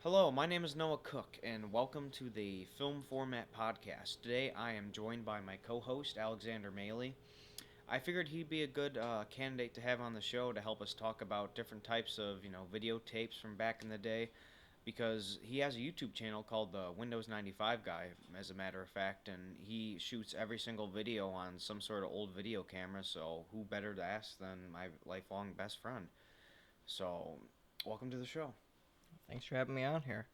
Hello, my name is Noah Cook, and welcome to the Film Format Podcast. Today I am joined by my co host, Alexander Maley. I figured he'd be a good candidate to have on the show to help us talk about different types of, videotapes from back in the day, because he has a YouTube channel called the Windows 95 Guy, as a matter of fact, and he shoots every single video on some sort of old video camera, so who better to ask than my lifelong best friend? So, welcome to the show. Thanks for having me on here.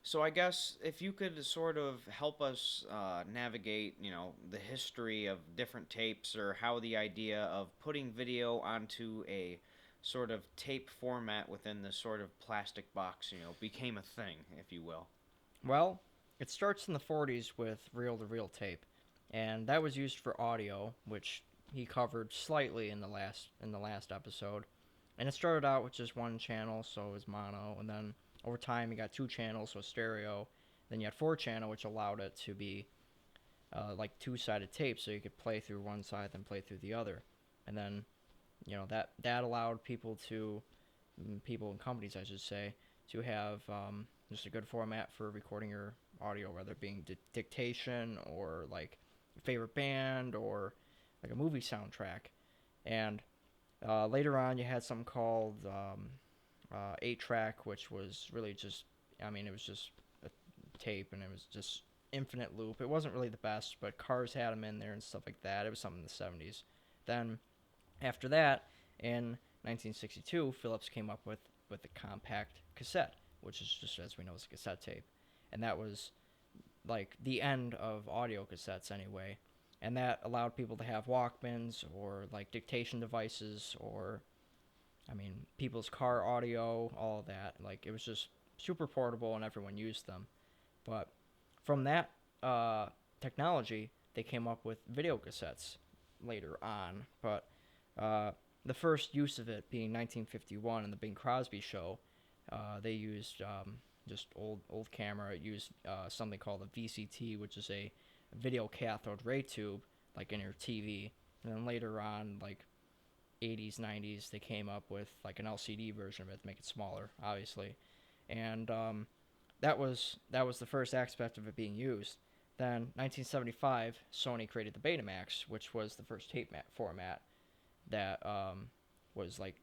So I guess if you could sort of help us navigate, the history of different tapes or how the idea of putting video onto a sort of tape format within this sort of plastic box, became a thing, if you will. Well, it starts in the 40s with reel to reel tape, and that was used for audio, which he covered slightly in the last episode. And it started out with just one channel, so it was mono, and then over time you got two channels, so stereo. Then you had four channel, which allowed it to be like two-sided tape, so you could play through one side then play through the other. And then that allowed people and companies, I should say, to have just a good format for recording your audio, whether it being dictation or like your favorite band or like a movie soundtrack. And later on, you had something called 8-track, which was really just, it was just a tape and it was just infinite loop. It wasn't really the best, but Cars had them in there and stuff like that. It was something in the 70s. Then after that, in 1962, Philips came up with the compact cassette, which is just, as we know, is a cassette tape. And that was like the end of audio cassettes anyway. And that allowed people to have Walkmans or like dictation devices or, people's car audio, all of that. Like it was just super portable and everyone used them. But from that technology, they came up with video cassettes later on. But uh, the first use of it being 1951 in the Bing Crosby show. They used just old camera. It used something called a VCT, which is a video cathode ray tube, like in your TV. And then later on, like 80s, 90s, they came up with like an LCD version of it to make it smaller, obviously. And that was the first aspect of it being used. Then 1975, Sony created the Betamax, which was the first tape format that was like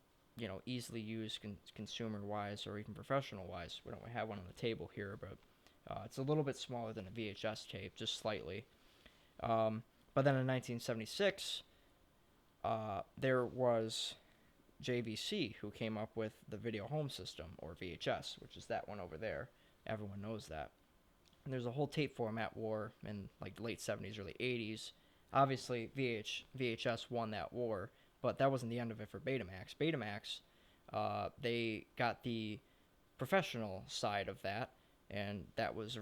easily used consumer wise or even professional wise. We don't have one on the table here, but it's a little bit smaller than a VHS tape, just slightly. But then in 1976, there was JVC who came up with the video home system, or VHS, which is that one over there. Everyone knows that. And there's a whole tape format war in like the late 70s, early 80s. Obviously, VHS won that war, but that wasn't the end of it for Betamax. Betamax, they got the professional side of that, and that was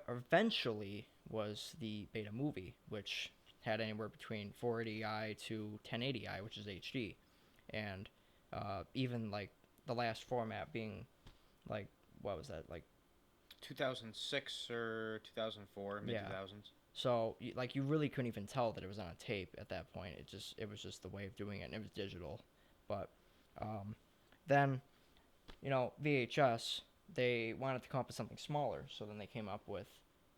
eventually was the Beta Movie, which had anywhere between 480i to 1080i, which is HD, and even like the last format being like what was that like 2006 or 2004, mid yeah. 2000s. So like you really couldn't even tell that it was on a tape at that point. It was just the way of doing it, and it was digital. But um, then VHS, they wanted to come up with something smaller, so then they came up with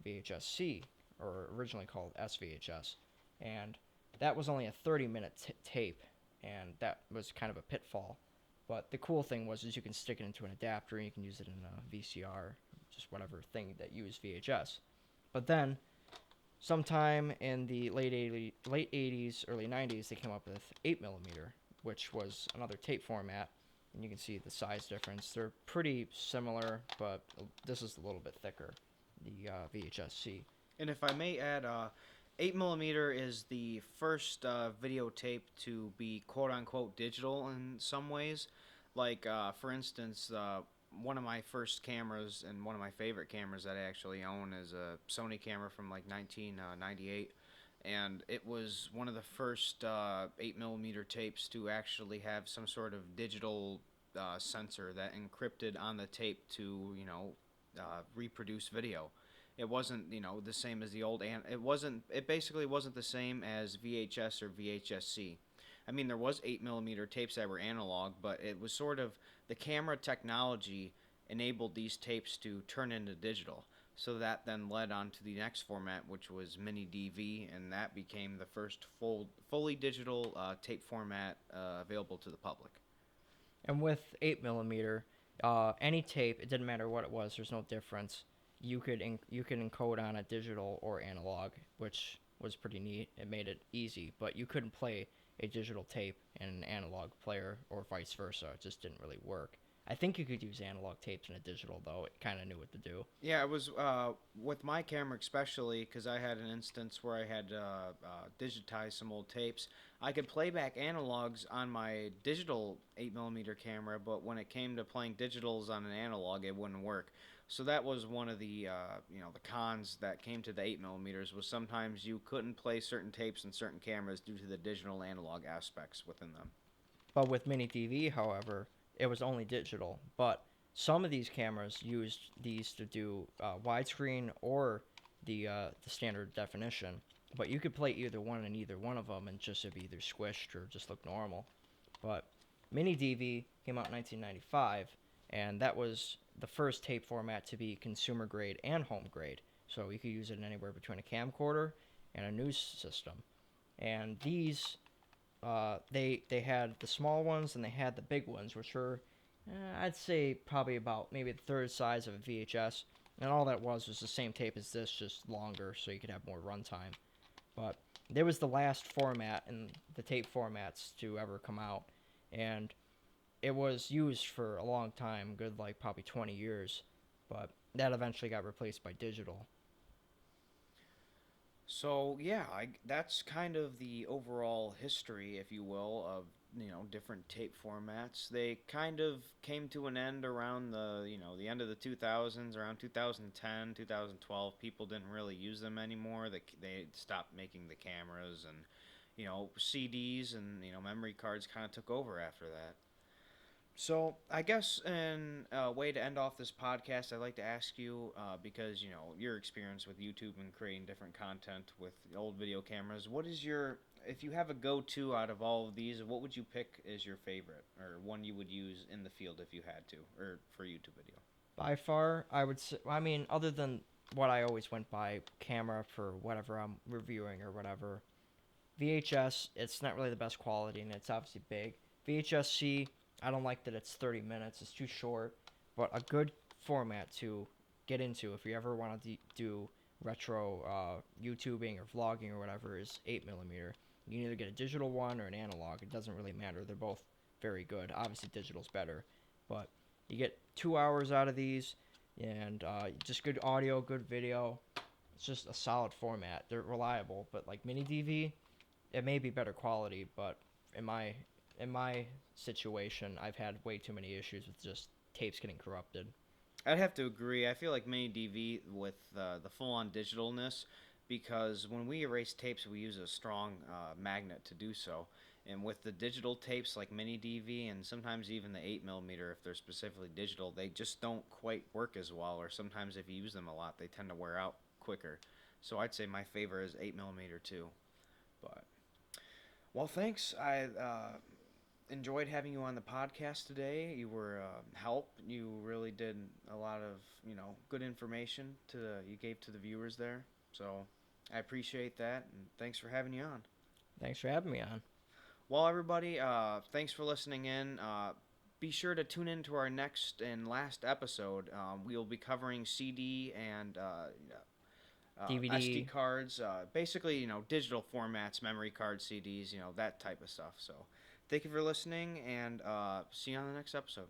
VHS-C, or originally called SVHS, and that was only a 30-minute tape, and that was kind of a pitfall. But the cool thing was is you can stick it into an adapter and you can use it in a VCR, just whatever thing that used VHS. But then sometime in the late 80s, early 90s, they came up with 8 millimeter, which was another tape format, and you can see the size difference. They're pretty similar, but this is a little bit thicker, the VHS-C. And if I may add, 8 millimeter is the first videotape to be quote unquote digital in some ways. Like, for instance, one of my first cameras and one of my favorite cameras that I actually own is a Sony camera from like 1998. And it was one of the first 8 millimeter tapes to actually have some sort of digital sensor that encrypted on the tape to, reproduce video. It wasn't, the same as the old, and it wasn't. It basically wasn't the same as VHS or VHS-C. I mean, there was 8 millimeter tapes that were analog, but it was sort of the camera technology enabled these tapes to turn into digital. So that then led on to the next format, which was mini DV, and that became the first fully digital tape format available to the public. And with 8 millimeter, any tape, it didn't matter what it was. There's no difference. You could encode on a digital or analog, which was pretty neat. It made it easy, but you couldn't play a digital tape in an analog player or vice versa. It just didn't really work. I think you could use analog tapes in a digital though. It kind of knew what to do. Yeah, it was with my camera especially because I had an instance where I had digitized some old tapes. I could play back analogs on my digital 8 millimeter camera, but when it came to playing digitals on an analog, it wouldn't work. So that was one of the the cons that came to the 8 millimeters was sometimes you couldn't play certain tapes in certain cameras due to the digital analog aspects within them. But with mini DV, however, it was only digital. But some of these cameras used these to do widescreen or the standard definition. But you could play either one in either one of them and just have either squished or just look normal. But mini DV came out in 1995, and that was the first tape format to be consumer grade and home grade. So you could use it in anywhere between a camcorder and a news system. And these they had the small ones and they had the big ones, which were I'd say probably about maybe the third size of a VHS, and all that was the same tape as this, just longer, so you could have more runtime. But there was the last format in the tape formats to ever come out, and it was used for a long time, good like probably 20 years, but that eventually got replaced by digital. So yeah, that's kind of the overall history, if you will, of different tape formats. They kind of came to an end around the end of the 2000s, around 2010, 2012. People didn't really use them anymore. They stopped making the cameras, and CDs and memory cards kind of took over after that. So I guess in a way to end off this podcast, I'd like to ask you because your experience with YouTube and creating different content with old video cameras. What is your if you have a go-to out of all of these? What would you pick as your favorite or one you would use in the field if you had to or for YouTube video? By far, I would say, I mean, other than what I always went by, camera for whatever I'm reviewing or whatever, VHS, it's not really the best quality and it's obviously big. VHS-C, I don't like that it's 30 minutes. It's too short, but a good format to get into if you ever want to do retro YouTubing or vlogging or whatever is 8 millimeter. You can either get a digital one or an analog. It doesn't really matter. They're both very good. Obviously, digital's better, but you get 2 hours out of these, and just good audio, good video. It's just a solid format. They're reliable, but like mini DV, it may be better quality, but in my situation, I've had way too many issues with just tapes getting corrupted. I'd have to agree. I feel like mini DV with the full-on digitalness because when we erase tapes, we use a strong magnet to do so. And with the digital tapes like mini DV and sometimes even the 8 millimeter, if they're specifically digital, they just don't quite work as well. Or sometimes if you use them a lot, they tend to wear out quicker. So I'd say my favorite is 8 millimeter too. But well, thanks. I enjoyed having you on the podcast today. You were help. You really did a lot of good information you gave to the viewers there. So I appreciate that, and thanks for having you on. Thanks for having me on. Well, everybody, thanks for listening in. Be sure to tune in to our next and last episode. We'll be covering CD and DVD. SD cards, basically, digital formats, memory cards, CDs, that type of stuff. So thank you for listening, and see you on the next episode.